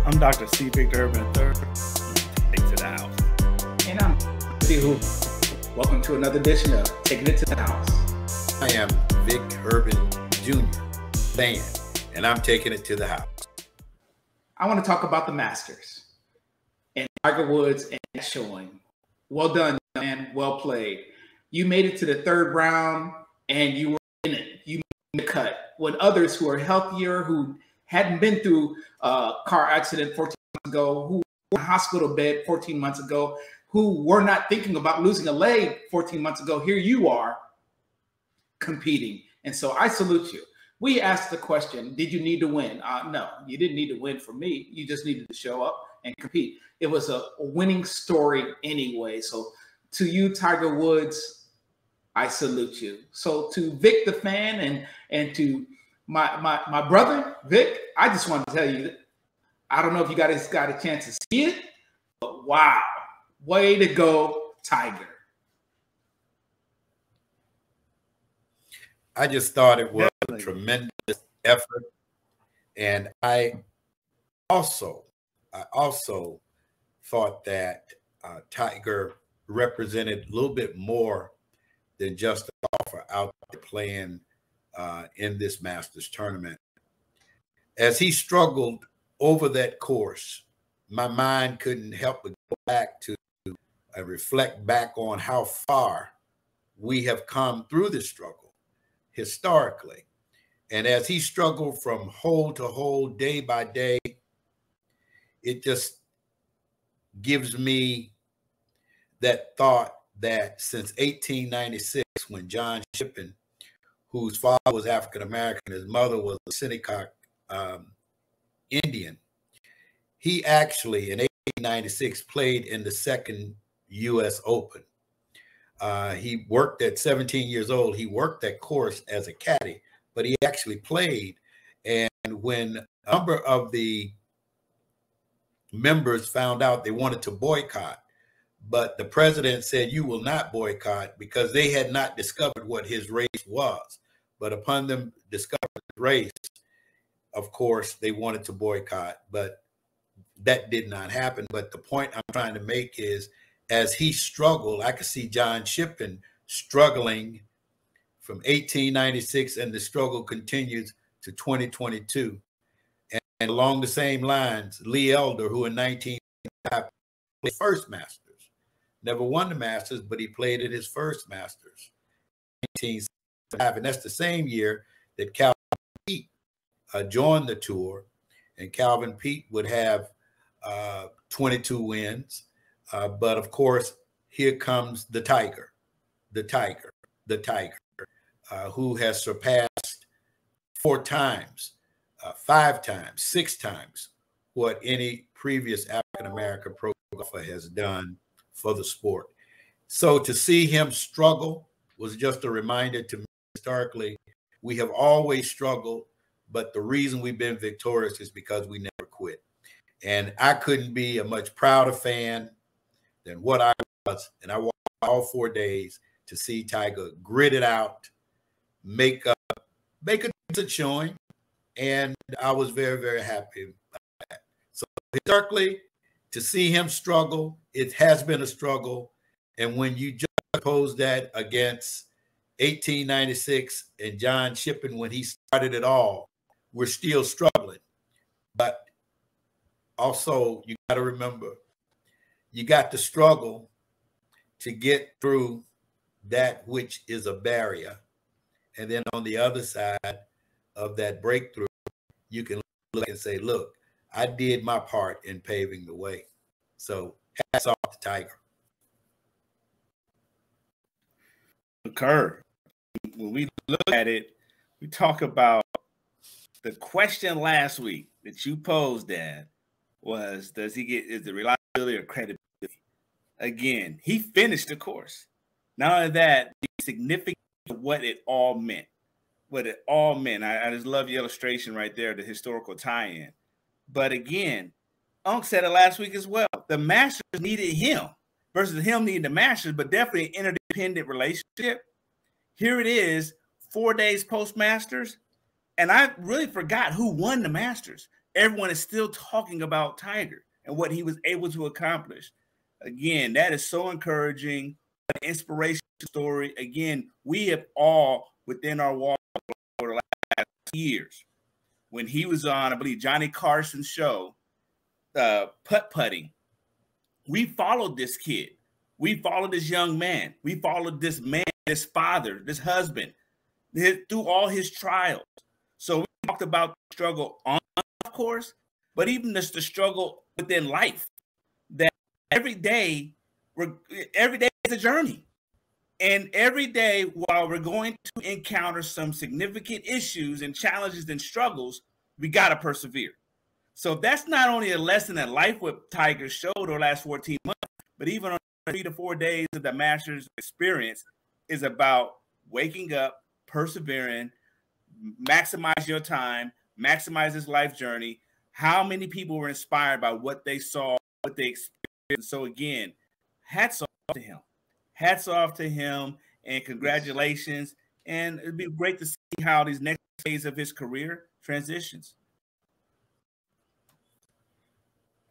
I'm Dr. C. Victor Urban III. Take to the house. And I'm who. Welcome to another edition of Taking It to the House. I am Vic Urban Jr., fan, and I'm taking it to the house. I want to talk about the Masters and Tiger Woods and that showing. Well done, man. Well played. You made it to the third round and you were in it. You made the cut. When others who are healthier, who hadn't been through a car accident 14 months ago, who were in a hospital bed 14 months ago, who were not thinking about losing a leg 14 months ago, here you are competing. And so I salute you. We asked the question, did you need to win? No, you didn't need to win for me. You just needed to show up and compete. It was a winning story anyway. So to you, Tiger Woods, I salute you. So to Vic the fan and to my brother, Vic, I just want to tell you, I don't know if you guys got a chance to see it, but wow, way to go, Tiger. I just thought it was a tremendous effort. And I also thought that Tiger represented a little bit more than just an offer out there playing in this Masters tournament. As he struggled over that course, my mind couldn't help but go back to reflect back on how far we have come through this struggle historically. And as he struggled from hole to hole, day by day, it just gives me that thought that since 1896, when John Shippen, whose father was African-American, his mother was a Seneca Indian, he actually, in 1896, played in the second U.S. Open. He worked at 17 years old. He worked that course as a caddy, but he actually played. And when a number of the members found out they wanted to boycott, but the president said, you will not boycott, because they had not discovered what his race was. But upon them discovering the race, of course, they wanted to boycott, but that did not happen. But the point I'm trying to make is, as he struggled, I could see John Shippen struggling from 1896, and the struggle continues to 2022. And along the same lines, Lee Elder, who in 1995 played first Masters, never won the Masters, but he played at his first Masters, 1975. And that's the same year that Calvin Peete joined the tour, and Calvin Peete would have 22 wins. But of course, here comes the Tiger, who has surpassed 4 times, 5 times, 6 times what any previous African-American pro golfer has done for the sport. So to see him struggle was just a reminder to me. Historically, we have always struggled, but the reason we've been victorious is because we never quit. And I couldn't be a much prouder fan than what I was. And I walked all 4 days to see Tiger grit it out, make a decent showing. And I was very, very happy about that. So historically, to see him struggle, it has been a struggle. And when you juxtapose that against 1896 and John Shippen, when he started it all, we're still struggling. But also, you got to remember, you got to struggle to get through that which is a barrier. And then on the other side of that breakthrough, you can look and say, look, I did my part in paving the way. So hats off to Tiger. Occur. When we look at it, we talk about the question last week that you posed, Dan, was is the reliability or credibility? Again, he finished the course. Not only that, the significance of what it all meant. What it all meant. I just love your illustration right there, the historical tie-in. But again, Unc said it last week as well. The Masters needed him versus him needing the Masters, but definitely an interdependent relationship. Here it is, 4 days post-Masters, and I really forgot who won the Masters. Everyone is still talking about Tiger and what he was able to accomplish. Again, that is so encouraging, an inspirational story. Again, we have all within our wall for the last years. When he was on, I believe, Johnny Carson's show, putt-putting, we followed this kid. We followed this young man. We followed this man, this father, this husband, through all his trials. So we talked about the struggle on, of course, but even the struggle within life. That every day is a journey. And every day, while we're going to encounter some significant issues and challenges and struggles, we got to persevere. So that's not only a lesson in life what Tiger showed over the last 14 months, but even on 3 to 4 days of the Masters experience is about waking up, persevering, maximize your time, maximize his life journey. How many people were inspired by what they saw, what they experienced? So again, hats off to him. Hats off to him, and congratulations. And it'd be great to see how these next phase of his career transitions.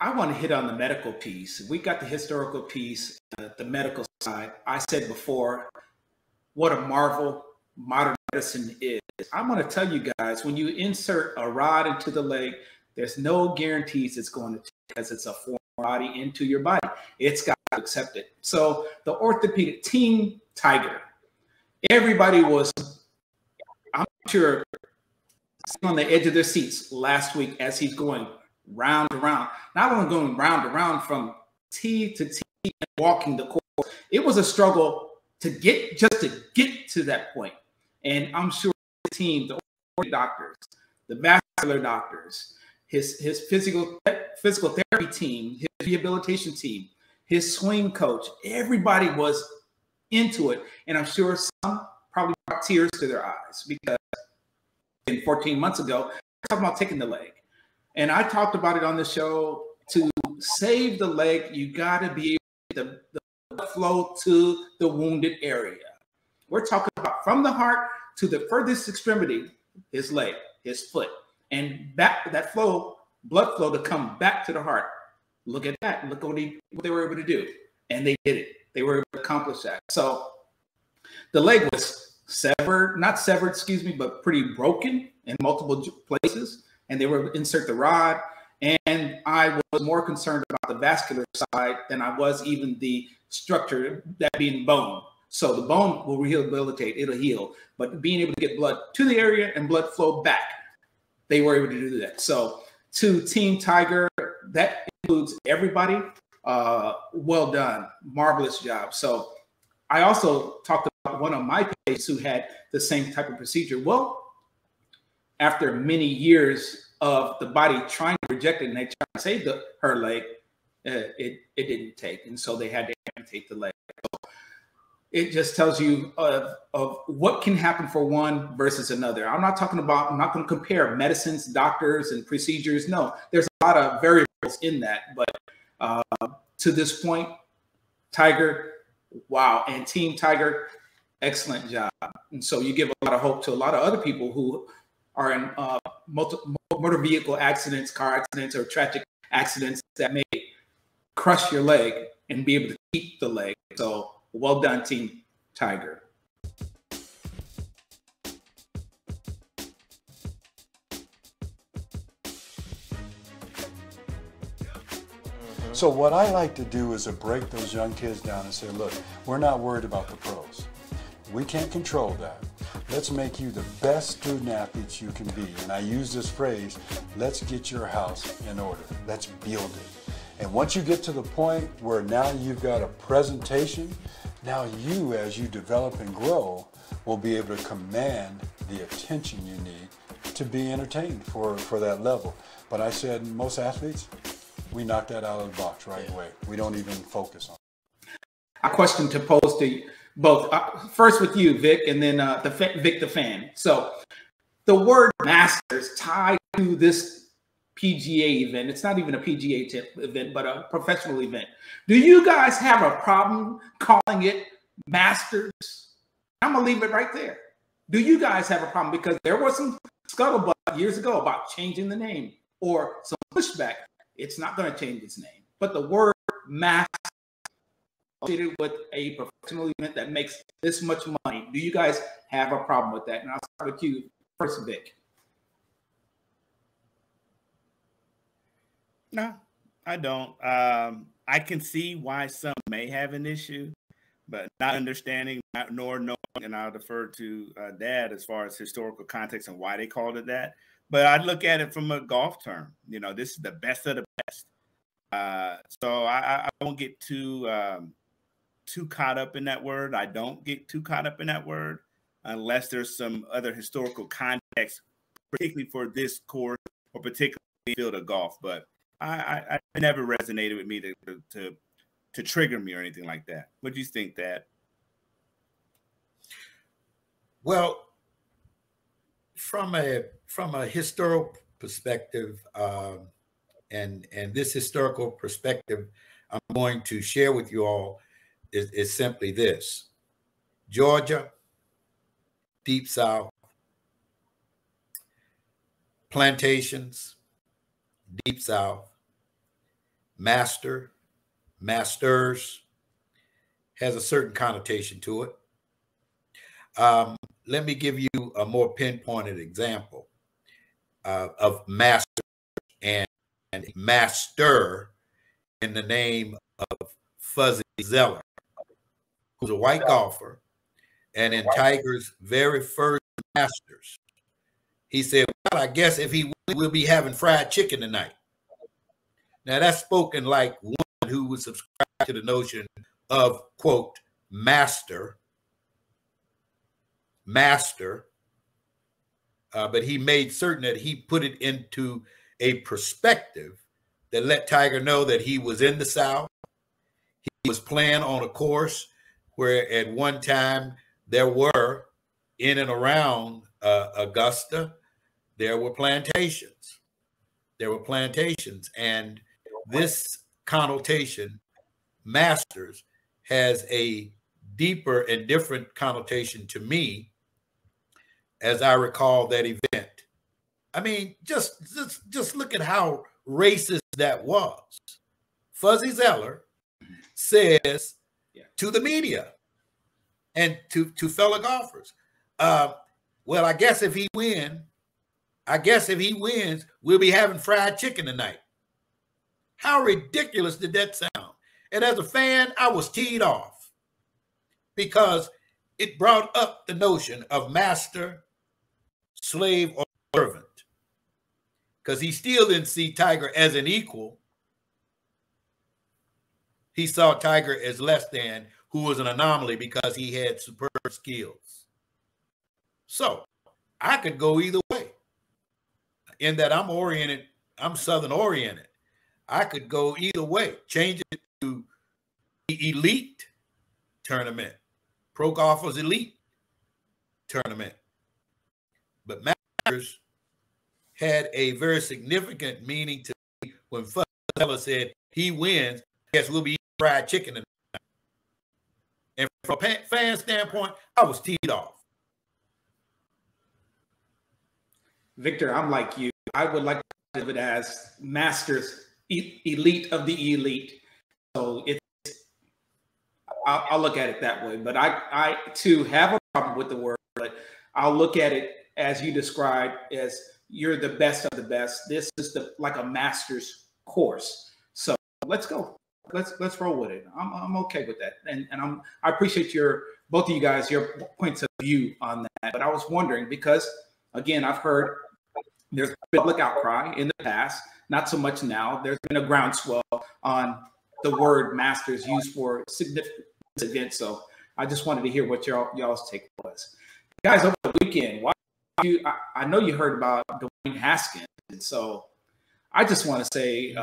I want to hit on the medical piece. We got the historical piece, the medical side. I said before, what a marvel modern medicine is. I'm going to tell you guys, when you insert a rod into the leg, there's no guarantees it's going to take, because it's a foreign body into your body. It's got to accept it. So the orthopedic team, Tiger, everybody was, I'm sure, on the edge of their seats last week as he's going round to round. Not only going round to round from tee to tee and walking the course, it was a struggle to get to that point. And I'm sure the team, the doctors, the vascular doctors, his physical therapy team, his rehabilitation team, his swing coach, everybody was into it. And I'm sure some probably brought tears to their eyes, because 14 months ago, talking about taking the leg. And I talked about it on the show. To save the leg, you got to be able to the flow to the wounded area. We're talking about from the heart to the furthest extremity, his leg, his foot, and back that flow, blood flow to come back to the heart. Look at that. Look what they were able to do. And they did it. They were able to accomplish that. So the leg was not severed, excuse me, but pretty broken in multiple places. And they were insert the rod. And I was more concerned about the vascular side than I was even the structure, that being bone. So the bone will rehabilitate, it'll heal. But being able to get blood to the area and blood flow back, they were able to do that. So to Team Tiger, that includes everybody. Well done. Marvelous job. So I also talked about one of my patients who had the same type of procedure. Well, after many years of the body trying to reject it and they tried to save her leg, it didn't take. And so they had to amputate the leg. So it just tells you of what can happen for one versus another. I'm not going to compare medicines, doctors, and procedures. No, there's a lot of variables in that. But to this point, Tiger, wow. And Team Tiger, excellent job. And so you give a lot of hope to a lot of other people who are in motor vehicle accidents, car accidents, or tragic accidents that may crush your leg and be able to keep the leg. So well done, Team Tiger. So what I like to do is to break those young kids down and say, look, we're not worried about the pros. We can't control that. Let's make you the best student athletes you can be. And I use this phrase, let's get your house in order. Let's build it. And once you get to the point where now you've got a presentation, Now you, as you develop and grow, will be able to command the attention you need to be entertained for that level. But I said most athletes, we knock that out of the box right away. We don't even focus on it. A question to pose to you both. First with you, Vic, and then Vic the fan. So the word Masters tied to this PGA event. It's not even a PGA event, but a professional event. Do you guys have a problem calling it Masters? I'm going to leave it right there. Do you guys have a problem? Because there was some scuttlebutt years ago about changing the name or some pushback. It's not going to change its name. But the word Masters associated with a professional event that makes this much money, do you guys have a problem with that? And I'll start with you first, Vic. No, I don't. I can see why some may have an issue, but not understanding nor knowing, and I'll defer to Dad as far as historical context and why they called it that. But I look at it from a golf term. You know, this is the best of the best. So I won't get too caught up in that word. I don't get too caught up in that word unless there's some other historical context, particularly for this course or particularly field of golf. But I never resonated with me to trigger me or anything like that. What do you think, Dad? Well, from a historical perspective, and this historical perspective I'm going to share with you all is simply this: Georgia, Deep South, plantations, Deep South, masters has a certain connotation to it. Let me give you a more pinpointed example of master and master in the name of Fuzzy Zeller, who's a white golfer, and in Tiger's very first Masters, he said, well, I guess if he wins, we'll be having fried chicken tonight. Now that's spoken like one who would subscribe to the notion of, quote, master, but he made certain that he put it into a perspective that let Tiger know that he was in the South. He was playing on a course where at one time there were, in and around Augusta, there were plantations. And this connotation, Masters, has a deeper and different connotation to me as I recall that event. I mean, just look at how racist that was. Fuzzy Zeller says to the media and to fellow golfers, well, I guess if he wins, we'll be having fried chicken tonight. How ridiculous did that sound? And as a fan, I was teed off because it brought up the notion of master, slave, or servant. Because he still didn't see Tiger as an equal. He saw Tiger as less than, who was an anomaly because he had superb skills. So I could go either way. In that I'm Southern oriented. I could go either way. Change it to the elite tournament, Pro Golfers Elite tournament. But Masters had a very significant meaning to me when Fuzzy said he wins, I guess we'll be eating fried chicken tonight. And from a fan standpoint, I was teed off. Victor, I'm like you. I would like to think of it as Masters, elite of the elite. So I'll look at it that way. But I too have a problem with the word, but I'll look at it as you described, as you're the best of the best. This is like a master's course. So let's go. Let's roll with it. I'm okay with that. And I appreciate both of you guys, your points of view on that. But I was wondering, because again, I've heard there's a public outcry in the past, not so much now. There's been a groundswell on the word masters used for significant events. So I just wanted to hear what y'all's take was. Guys, over the weekend, I know you heard about Dwayne Haskins, and so I just want to say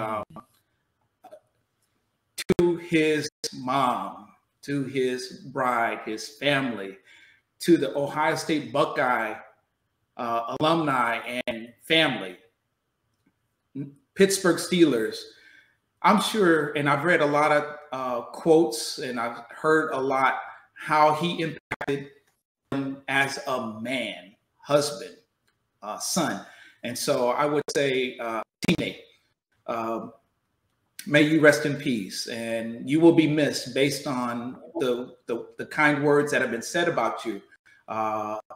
to his mom, to his bride, his family, to the Ohio State Buckeye alumni and family, Pittsburgh Steelers. I'm sure, and I've read a lot of quotes, and I've heard a lot how he impacted him as a man, husband, son. And so I would say, teammate, may you rest in peace, and you will be missed based on the kind words that have been said about you,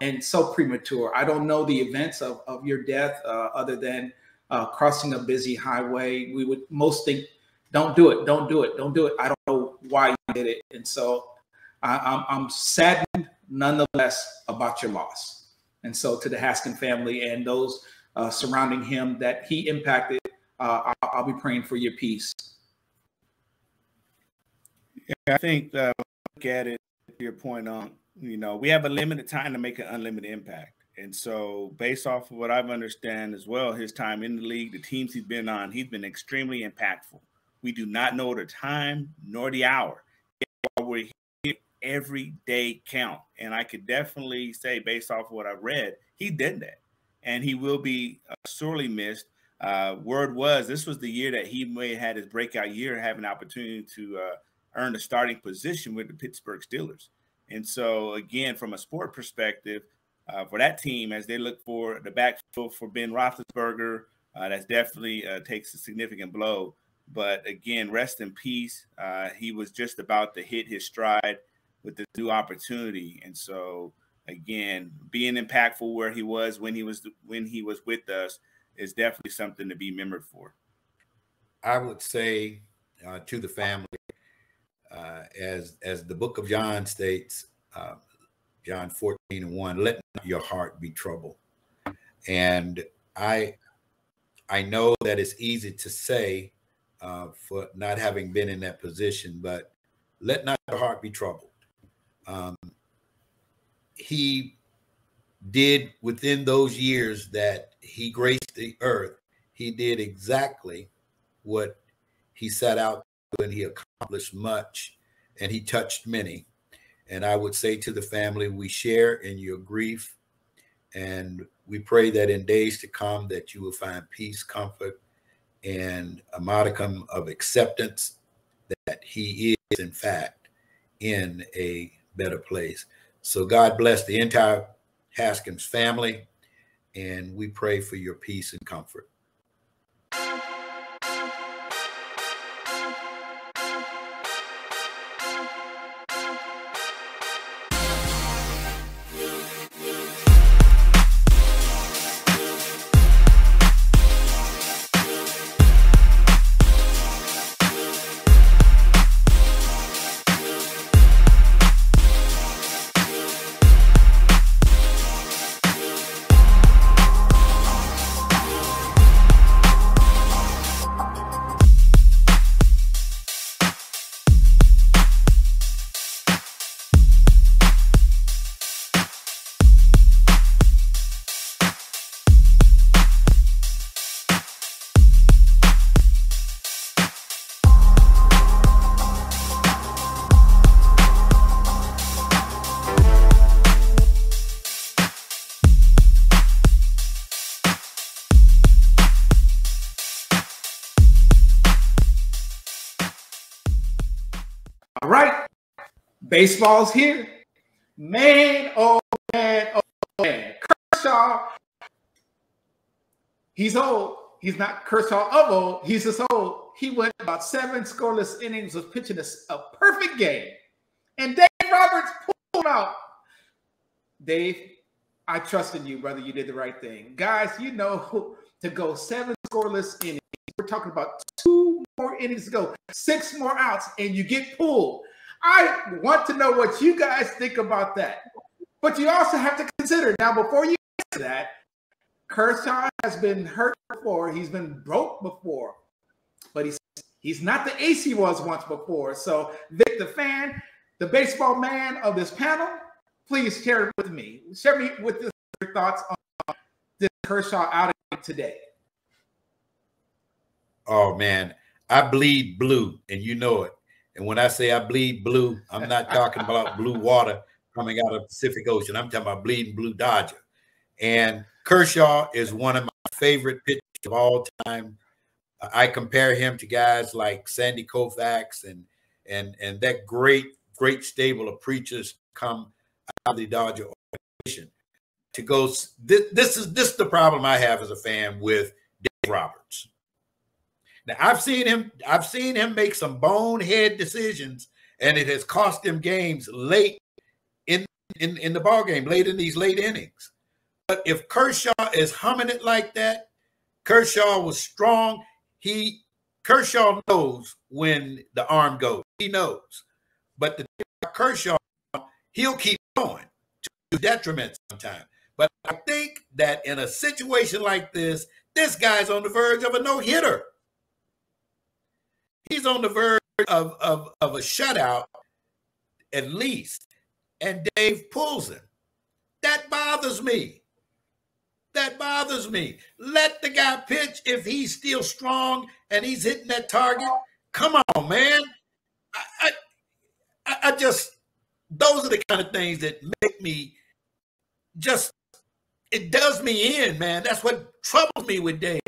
and so premature. I don't know the events of your death other than crossing a busy highway. We would most think, don't do it, don't do it, don't do it. I don't know why you did it. And so I'm saddened nonetheless about your loss. And so to the Haskin family and those surrounding him that he impacted, I'll be praying for your peace. Yeah, I think look at it, your point on, we have a limited time to make an unlimited impact. And so based off of what I've understand as well, his time in the league, the teams he's been on, he's been extremely impactful. We do not know the time nor the hour. We're here every day count. And I could definitely say, based off of what I've read, he did that. And he will be sorely missed. Word was, this was the year that he may have had his breakout year, having an opportunity to earn a starting position with the Pittsburgh Steelers. And so, again, from a sport perspective, for that team, as they look for the backfield for Ben Roethlisberger, that's definitely takes a significant blow. But again, rest in peace. He was just about to hit his stride with this new opportunity. And so, again, being impactful where he was when he was with us is definitely something to be remembered for. I would say to the family, as the book of John states, John 14:1, let not your heart be troubled. And I know that it's easy to say for not having been in that position, but let not your heart be troubled. He did, within those years that he graced the earth, he did exactly what he set out to do, and he accomplished much, and he touched many. And I would say to the family, we share in your grief, and we pray that in days to come that you will find peace, comfort, and a modicum of acceptance that he is, in fact, in a better place. So God bless the entire Haskins family, and we pray for your peace and comfort. All right, baseball's here. Man, oh man, oh man. Kershaw, he's old. He's not Kershaw of old. He's just old. He went about 7 scoreless innings, was pitching a perfect game. And Dave Roberts pulled him out. Dave, I trusted you, brother. You did the right thing. Guys, you know, to go 7 scoreless innings, we're talking about 2 more innings to go, 6 more outs, and you get pulled. I want to know what you guys think about that. But you also have to consider, now before you answer that, Kershaw has been hurt before. He's been broke before. But he's not the ace he was once before. So Vic the fan, the baseball man of this panel, please share it with me. Share me with your thoughts on this Kershaw outing today. Oh, man, I bleed blue, and you know it. And when I say I bleed blue, I'm not talking about blue water coming out of the Pacific Ocean. I'm talking about bleeding blue Dodger. And Kershaw is one of my favorite pitchers of all time. I compare him to guys like Sandy Koufax and that great stable of preachers come out of the Dodger organization. To go, this is the problem I have as a fan with Dave Roberts. Now I've seen him make some bonehead decisions, and it has cost him games late in the ball game, late in these late innings. But if Kershaw is humming it like that, Kershaw was strong. Kershaw knows when the arm goes. He knows. But the Kershaw, he'll keep going to detriment sometimes. But I think that in a situation like this guy's on the verge of a no-hitter. He's on the verge of a shutout at least. And Dave pulls him. That bothers me. That bothers me. Let the guy pitch if he's still strong and he's hitting that target. Come on, man. I just, those are the kind of things that make me just, it does me in, man. That's what troubles me with Dave.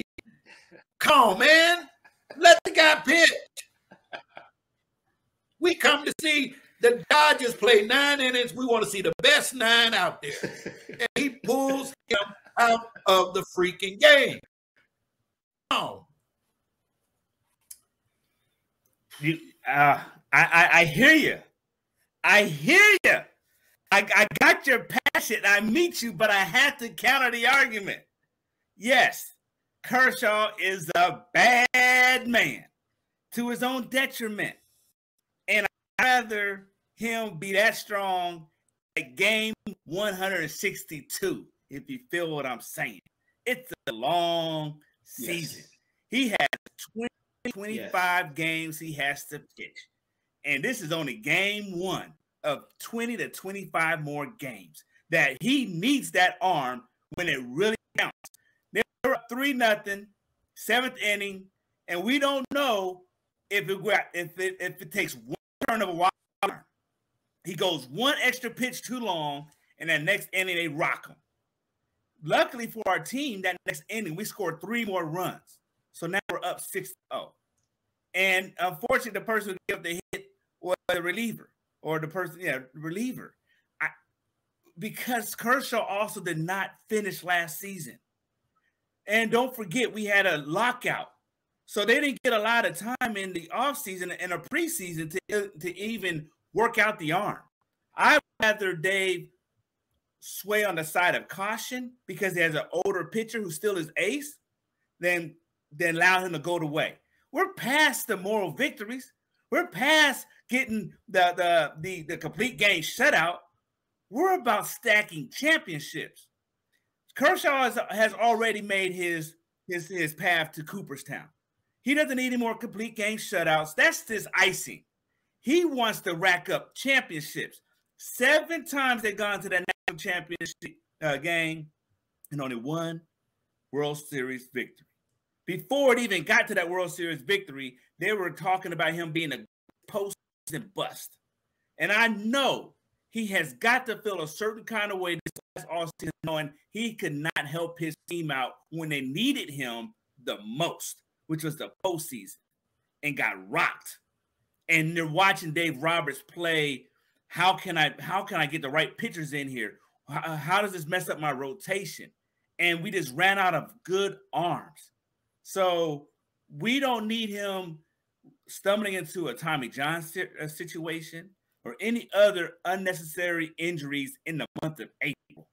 Come on, man. Let the guy pitch. We come to see the Dodgers play 9 innings. We want to see the best 9 out there. And he pulls him out of the freaking game. Oh. I hear you. I hear you. I got your passion. I meet you, but I have to counter the argument. Yes, Kershaw is a bad man to his own detriment. And I'd rather him be that strong at game 162, if you feel what I'm saying. It's a long season. Yes. He has 25 games he has to pitch. And this is only game 1 of 20 to 25 more games that he needs that arm when it really counts. They're up 3-0, 7th inning, and we don't know if it takes one turn of a wild arm. He goes one extra pitch too long, and that next inning they rock him. Luckily for our team, that next inning we scored 3 more runs. So now we're up 6-0. And unfortunately, the person who gave the hit was the reliever, or the person, reliever. Because Kershaw also did not finish last season. And don't forget, we had a lockout. So they didn't get a lot of time in the offseason and a preseason to even work out the arm. I'd rather Dave sway on the side of caution because he has an older pitcher who's still his ace than allow him to go the way. We're past the moral victories. We're past getting the complete game shutout. We're about stacking championships. Kershaw has already made his path to Cooperstown. He doesn't need any more complete game shutouts. That's just icing. He wants to rack up championships. 7 times they've gone to that national championship game and only 1 World Series victory. Before it even got to that World Series victory, they were talking about him being a postseason bust. And I know he has got to feel a certain kind of way this last offseason, knowing he could not help his team out when they needed him the most, which was the postseason, and got rocked. And they're watching Dave Roberts play. How can I get the right pitchers in here? How does this mess up my rotation? And we just ran out of good arms. So we don't need him stumbling into a Tommy John situation or any other unnecessary injuries in the month of April.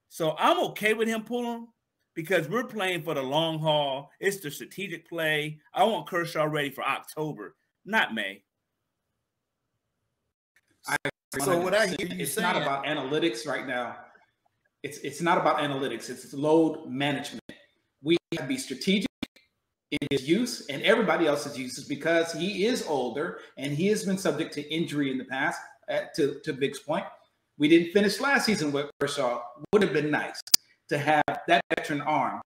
So I'm okay with him pulling because we're playing for the long haul. It's the strategic play. I want Kershaw ready for October, not May. So what I hear you it's saying, not about analytics right now. It's not about analytics. It's load management. We have to be strategic in his use and everybody else's uses because he is older and he has been subject to injury in the past. to Vic's point. We didn't finish last season with Kershaw. Would have been nice to have that veteran arm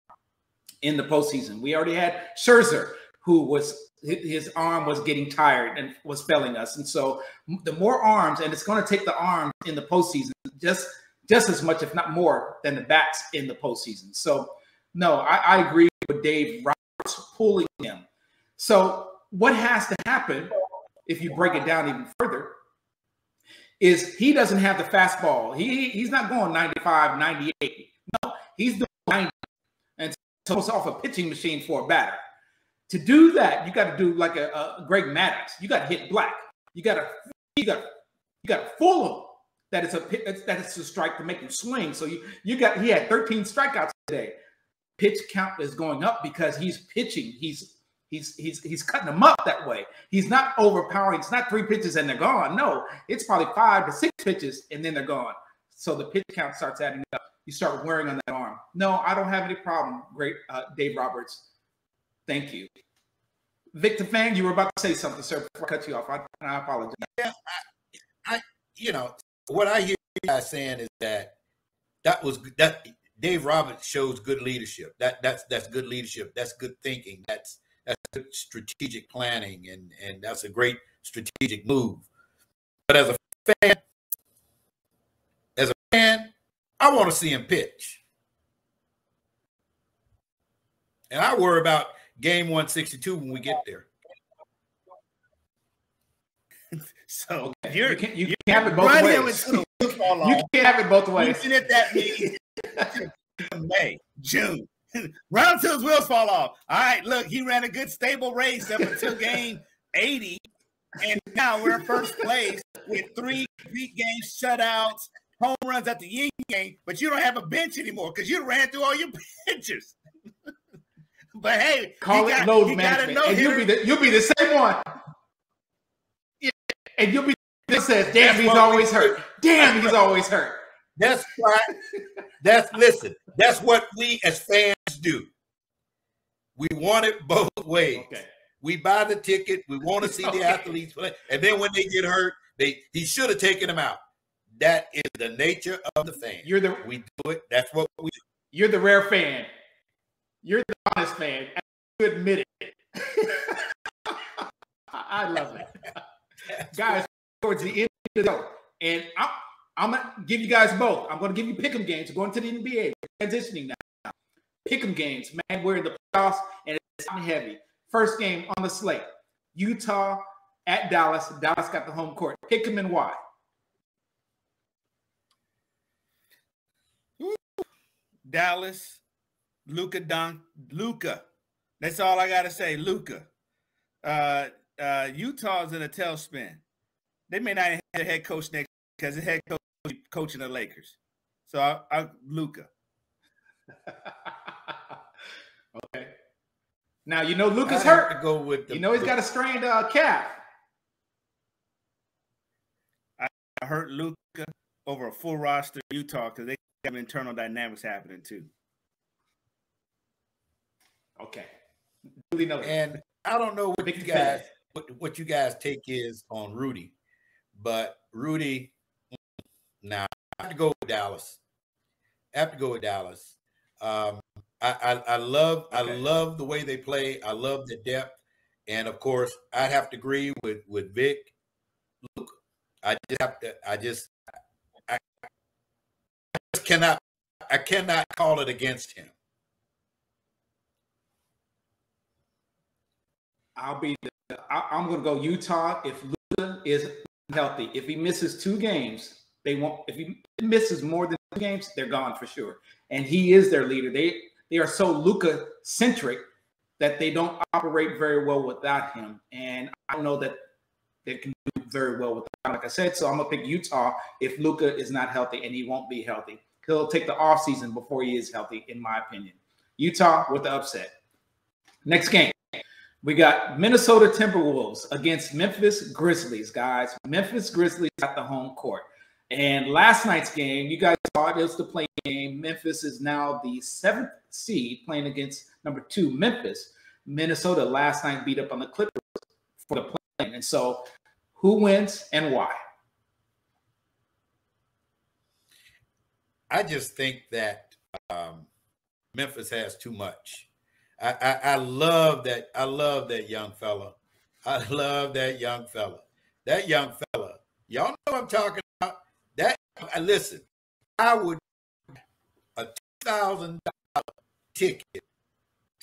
in the postseason. We already had Scherzer, who was his arm was getting tired and was failing us. And so the more arms, and it's going to take the arms in the postseason just as much, if not more, than the bats in the postseason. So no, I agree with Dave Roberts pulling him. So what has to happen, if you break it down even further, is he doesn't have the fastball. He's not going 95, 98. No, he's doing 90. And so it's off a pitching machine for a batter. To do that, you got to do like a Greg Maddux. You got to hit black. You got to fool him that it's a strike to make him swing. So he had 13 strikeouts today. Pitch count is going up because he's pitching. He's cutting them up that way. He's not overpowering. It's not 3 pitches and they're gone. No, it's probably 5 to 6 pitches and then they're gone. So the pitch count starts adding up. You start wearing on that arm. No, I don't have any problem. Great, Dave Roberts. Thank you. Victor Fan, you were about to say something, sir, before I cut you off. I apologize. Yeah, what I hear you guys saying is that Dave Roberts shows good leadership. That's good leadership. That's good thinking. That's good strategic planning, and that's a great strategic move. But as a fan, I want to see him pitch. And I worry about game 162 when we get there. So you can't have it both ways. You can't have it both ways. Looking at that meeting, May, June. Run until his wheels fall off. All right, look, he ran a good stable race up until game 80. And now we're in first place with 3 complete games, shutouts, home runs at the Yin game, but you don't have a bench anymore because you ran through all your pitchers. But hey, call it load management. And you'll be the same one. Yeah. And you'll be that says, damn, he's always hurt. Damn, he's always hurt. That's right. That's what we as fans do. We want it both ways. Okay. We buy the ticket. We want to see the athletes play. And then when they get hurt, he should have taken them out. That is the nature of the fan. We do it. That's what we do. You're the rare fan. You're the honest fan. You admit it. I love it. Guys, towards the end of the show, and I'm going to give you guys both. I'm going to give you pick'em games. We're going to the NBA. We're transitioning now. Pick'em games. Man, we're in the playoffs, and it's heavy. First game on the slate. Utah at Dallas. Dallas got the home court. Pick'em and why? Dallas. Luka. That's all I gotta say. Luka. Utah's in a tailspin. They may not have a head coach next because the head coach will be coaching the Lakers. So I Luka. Okay. Now you know Luka's hurt. Go with he's got a strained calf. I hurt Luka over a full roster of Utah because they have internal dynamics happening too. Okay. Really know. And I don't know what you guys take is on Rudy, but Rudy, now I have to go with Dallas. I love the way they play. I love the depth, and of course, I'd have to agree with Vic. Look, I cannot call it against him. I'm going to go Utah if Luka is healthy. If he misses 2 games, they won't. If he misses more than 2 games, they're gone for sure. And he is their leader. They are so Luka centric that they don't operate very well without him. And I don't know that they can do very well without him, like I said. So I'm going to pick Utah if Luka is not healthy, and he won't be healthy. He'll take the offseason before he is healthy, in my opinion. Utah with the upset. Next game. We got Minnesota Timberwolves against Memphis Grizzlies, guys. Memphis Grizzlies at the home court. And last night's game, you guys saw it was the play game. Memphis is now the 7th seed playing against number 2, Memphis. Minnesota last night beat up on the Clippers for the play. And so who wins and why? I just think that Memphis has too much. I love that. I love that young fella. I love that young fella. That young fella. Y'all know what I'm talking about. That listen, I would a $2,000 ticket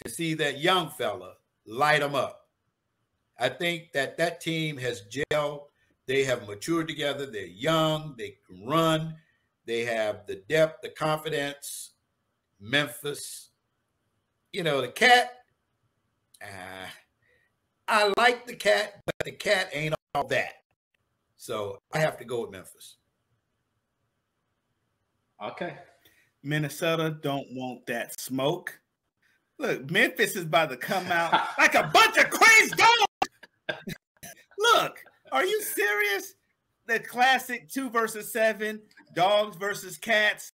to see that young fella light them up. I think that team has gelled. They have matured together. They're young. They can run. They have the depth, the confidence. Memphis, the Cat. I like the Cat, but the Cat ain't all that. So I have to go with Memphis. Okay. Minnesota don't want that smoke. Look, Memphis is about to come out like a bunch of crazy dogs. Look, are you serious? The classic 2 versus 7, dogs versus cats.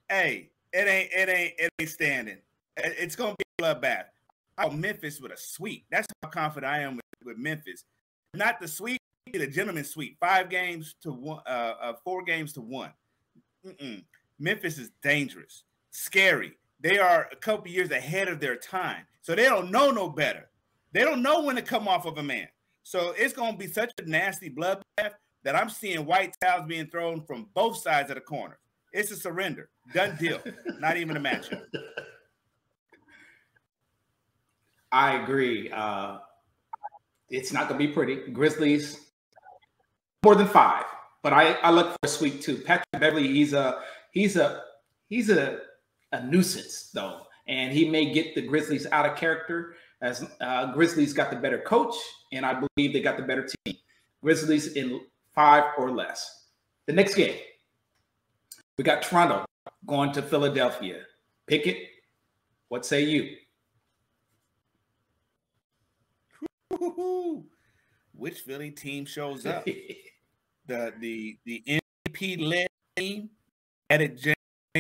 Hey, it ain't standing. It's gonna be a bloodbath. Oh, Memphis with a sweep. That's how confident I am with Memphis. Not the sweep, the gentleman's sweep. 5 games to 1, 4 games to 1. Memphis is dangerous, scary. They are a couple years ahead of their time, so they don't know no better. They don't know when to come off of a man. So it's going to be such a nasty bloodbath that I'm seeing white towels being thrown from both sides of the corner. It's a surrender. Done deal. Not even a matchup. I agree. It's not going to be pretty. Grizzlies, more than 5. But I look for a sweep too. Patrick Beverly, he's a nuisance though, and he may get the Grizzlies out of character. As Grizzlies got the better coach, and I believe they got the better team. Grizzlies in 5 or less. The next game, we got Toronto going to Philadelphia. Pickett, what say you? Which Philly team shows up? the MVP led team, added James,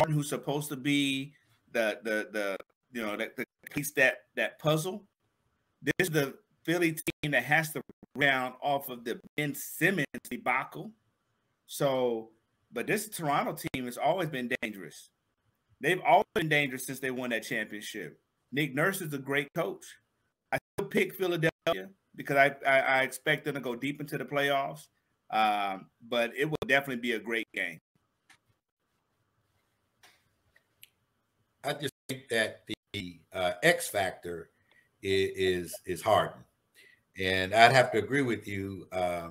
who's supposed to be the piece that puzzle. This is the Philly team that has to round off of the Ben Simmons debacle. So, but this Toronto team has always been dangerous. They've always been dangerous since they won that championship. Nick Nurse is a great coach. I still pick Philadelphia because I expect them to go deep into the playoffs. But it will definitely be a great game. I just think that the X factor is Harden, and I'd have to agree with you. I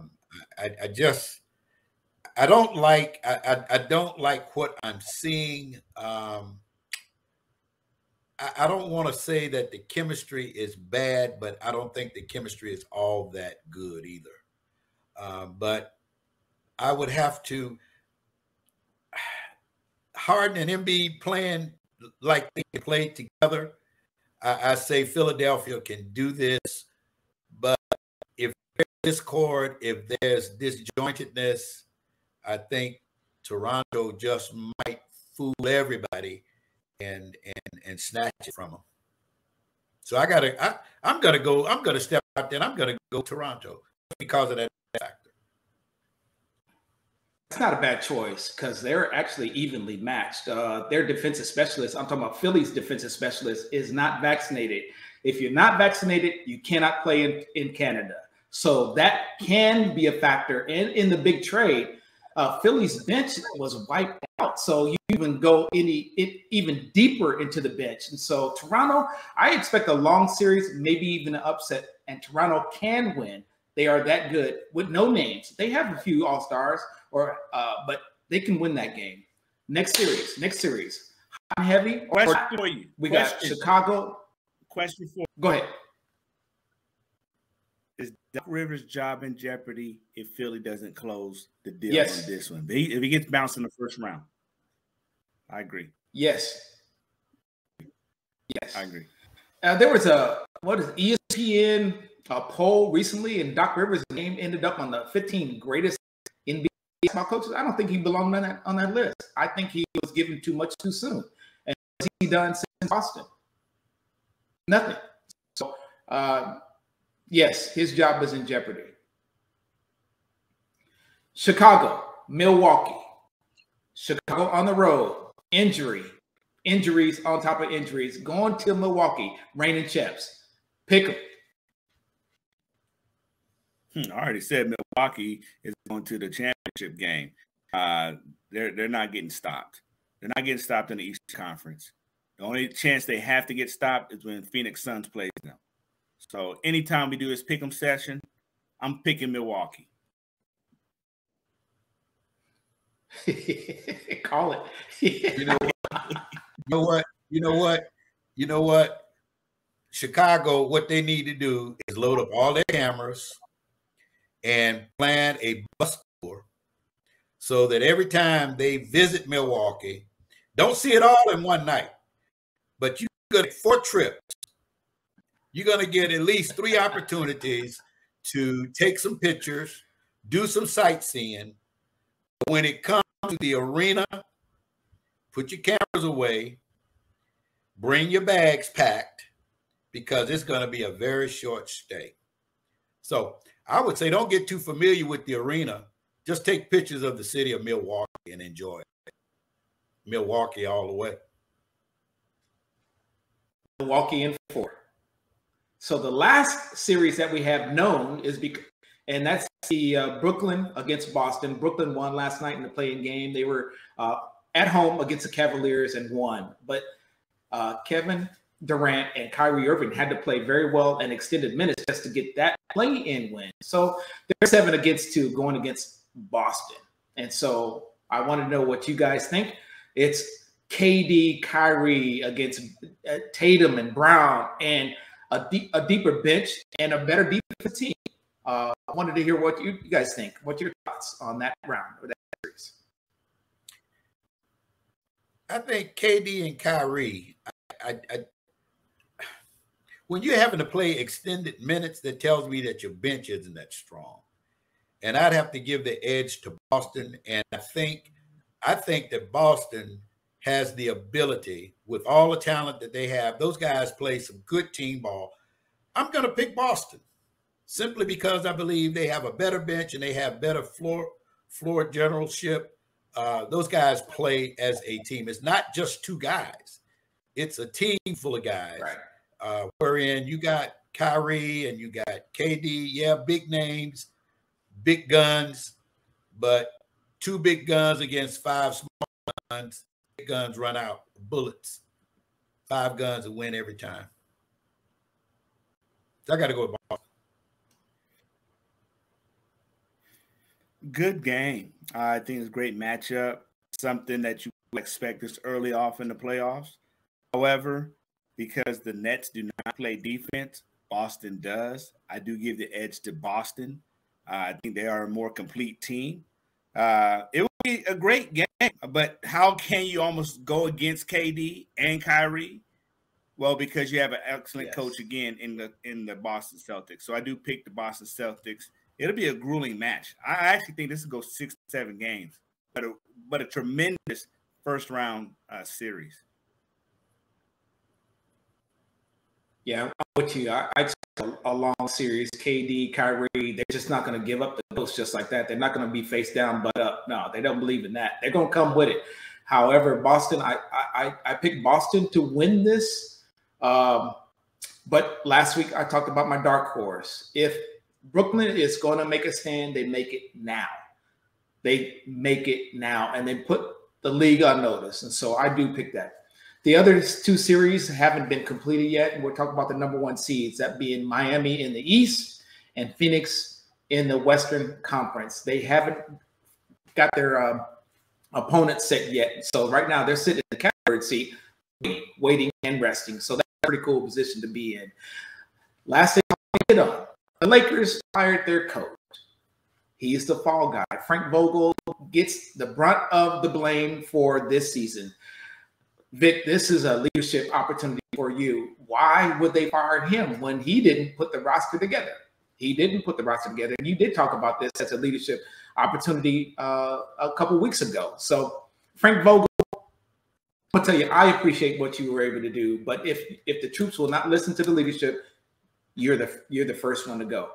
don't like what I'm seeing. I don't want to say that the chemistry is bad, but I don't think the chemistry is all that good either. But I would have to Harden and Embiid playing like they played together. I say Philadelphia can do this, but if there's discord, if there's disjointedness, I think Toronto just might fool everybody and snatch it from them. So I'm gonna step out there and I'm gonna go Toronto because of that factor. It's not a bad choice because they're actually evenly matched. Their defensive specialist, I'm talking about Philly's defensive specialist, is not vaccinated. If you're not vaccinated, you cannot play in Canada. So that can be a factor. And in the big trade, Philly's bench was wiped out. So you even go even deeper into the bench. And so Toronto, I expect a long series, maybe even an upset, and Toronto can win. They are that good with no names. They have a few all-stars, but they can win that game. Next series. Hot and heavy. Question for you. We got Chicago. Question for you. Go ahead. Is Doc Rivers' job in jeopardy if Philly doesn't close the deal Yes. on this one? If he gets bounced in the first round. I agree. Yes. I agree. There was ESPN poll recently, and Doc Rivers' name ended up on the 15 greatest NBA basketball coaches. I don't think he belonged on that list. I think he was given too much too soon. And what's he done since Boston? Nothing. So, yes, his job is in jeopardy. Chicago, Milwaukee. Chicago on the road. injuries on top of injuries, going to Milwaukee, reigning champs. Pick them. I already said Milwaukee is going to the championship game. They're not getting stopped. They're not getting stopped in the Eastern Conference. The only chance they have to get stopped is when Phoenix Suns plays them. So anytime we do this pick'em session, I'm picking Milwaukee. Call it. You know what? Chicago, what they need to do is load up all their cameras and plan a bus tour so that every time they visit Milwaukee, don't see it all in one night, but you get 4 trips. You're going to get at least 3 opportunities to take some pictures, do some sightseeing. When it comes to the arena, put your cameras away, bring your bags packed, because it's going to be a very short stay. So I would say don't get too familiar with the arena. Just take pictures of the city of Milwaukee and enjoy it. Milwaukee all the way. Milwaukee in 4. So the last series that we have known is and that's the Brooklyn against Boston. Brooklyn won last night in the play-in game. They were at home against the Cavaliers and won. But Kevin Durant and Kyrie Irving had to play very well and extended minutes just to get that play-in win. So they're 7-2 going against Boston. And so I want to know what you guys think. It's KD, Kyrie against Tatum and Brown, and a deeper bench and a better defensive team. I wanted to hear what you guys think. What's your thoughts on that round or that series? I think KD and Kyrie, when you're having to play extended minutes, that tells me that your bench isn't that strong. And I'd have to give the edge to Boston. And I think that Boston has the ability, with all the talent that they have, those guys play some good team ball. I'm going to pick Boston simply because I believe they have a better bench and they have better floor generalship. Those guys play as a team. It's not just 2 guys. It's a team full of guys. Right. Wherein you got Kyrie and you got KD. Yeah, big names, big guns, but 2 big guns against 5 small guns. Big guns run out bullets. 5 guns will win every time. So I got to go with Boston. Good game. I think it's a great matchup. Something that you expect this early off in the playoffs. However, because the Nets do not play defense, Boston does. I do give the edge to Boston. I think they are a more complete team. It will be a great game, but how can you almost go against KD and Kyrie? Well, because you have an excellent coach again in the Boston Celtics. So I do pick the Boston Celtics. It'll be a grueling match. I actually think this will go 6-7 games, but a tremendous first round series. Yeah, I'm with you. I expect a long series. KD, Kyrie, they're just not going to give up the ghost just like that. They're not going to be face down, butt up. No, they don't believe in that. They're going to come with it. However, Boston, I picked Boston to win this. But last week I talked about my dark horse. If Brooklyn is going to make a stand, they make it now. They make it now, and they put the league on notice. And so I do pick that. The other 2 series haven't been completed yet, and we're talking about the number 1 seeds, that being Miami in the East and Phoenix in the Western Conference. They haven't got their opponent set yet. So right now they're sitting in the catbird seat, waiting and resting. So that's a pretty cool position to be in. Last thing I'll get on, the Lakers fired their coach. He's the fall guy. Frank Vogel gets the brunt of the blame for this season. Vic, this is a leadership opportunity for you. Why would they fire him when he didn't put the roster together? He didn't put the roster together. And you did talk about this as a leadership opportunity a couple weeks ago. So Frank Vogel, I'll tell you, I appreciate what you were able to do. But if the troops will not listen to the leadership, you're the first one to go.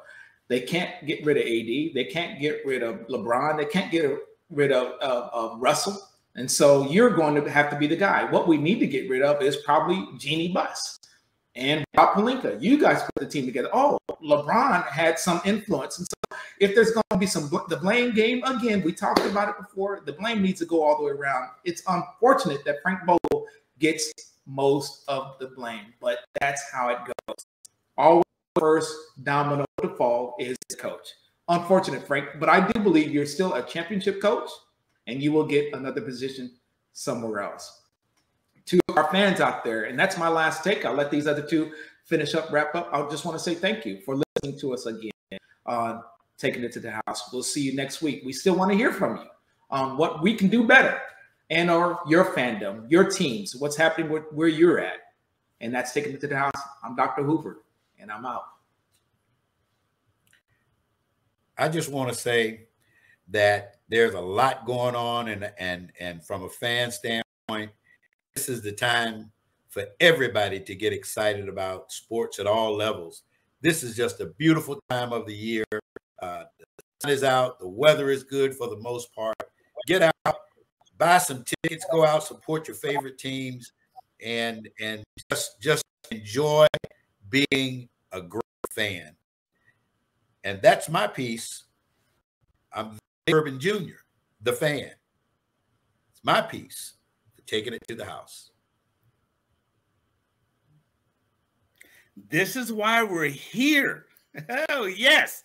They can't get rid of AD. They can't get rid of LeBron. They can't get rid of Russell. And so you're going to have to be the guy. What we need to get rid of is probably Jeannie Buss and Rob Pelinka. You guys put the team together. Oh, LeBron had some influence. And so if there's going to be the blame game, again, we talked about it before, the blame needs to go all the way around. It's unfortunate that Frank Vogel gets most of the blame, but that's how it goes. Always first domino to fall is the coach. Unfortunate, Frank, but I do believe you're still a championship coach and you will get another position somewhere else. To our fans out there, and that's my last take. I'll let these other two finish up, wrap up. I just want to say thank you for listening to us again on Taking It to the House. We'll see you next week. We still want to hear from you on what we can do better and or your fandom, your teams, what's happening where you're at. And that's Taking It to the House. I'm Dr. Hoover, and I'm out. I just want to say that there's a lot going on, and from a fan standpoint, this is the time for everybody to get excited about sports at all levels. This is just a beautiful time of the year. The sun is out. The weather is good for the most part. Get out, buy some tickets, go out, support your favorite teams, and just enjoy being a great fan. And that's my piece. I'm Urban Jr., the fan. It's my piece for Taking It to the House. This is why we're here. Oh, yes.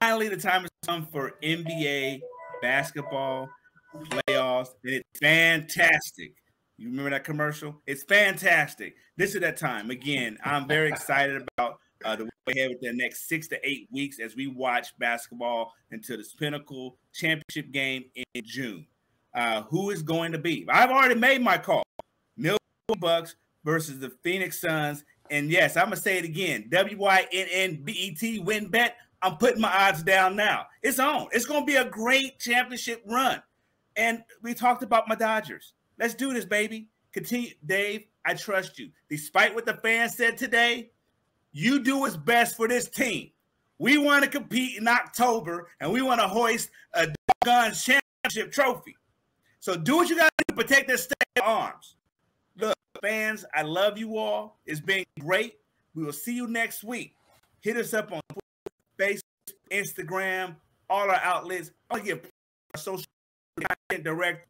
Finally, the time has come for NBA basketball playoffs, and it's fantastic. You remember that commercial? It's fantastic. This is that time. Again, I'm very excited about the way ahead with the next 6 to 8 weeks as we watch basketball until this pinnacle championship game in June. Who is going to be? I've already made my call. Milwaukee Bucks versus the Phoenix Suns. And yes, I'm going to say it again. WYNNBET win bet. I'm putting my odds down now. It's on. It's going to be a great championship run. And we talked about my Dodgers. Let's do this, baby. Continue. Dave, I trust you. Despite what the fans said today, you do what's best for this team. We want to compete in October, and we want to hoist a doggone championship trophy. So do what you got to do to protect this state of arms. Look, fans, I love you all. It's been great. We will see you next week. Hit us up on Twitter, Facebook, Instagram, all our outlets. I'll give our social content director,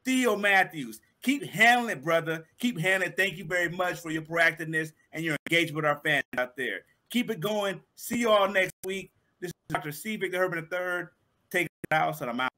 Theo Matthews. Keep handling it, brother. Keep handling it. Thank you very much for your proactiveness and your engagement with our fans out there. Keep it going. See you all next week. This is Dr. C. Victor Herbert III. Take it out, and I'm out.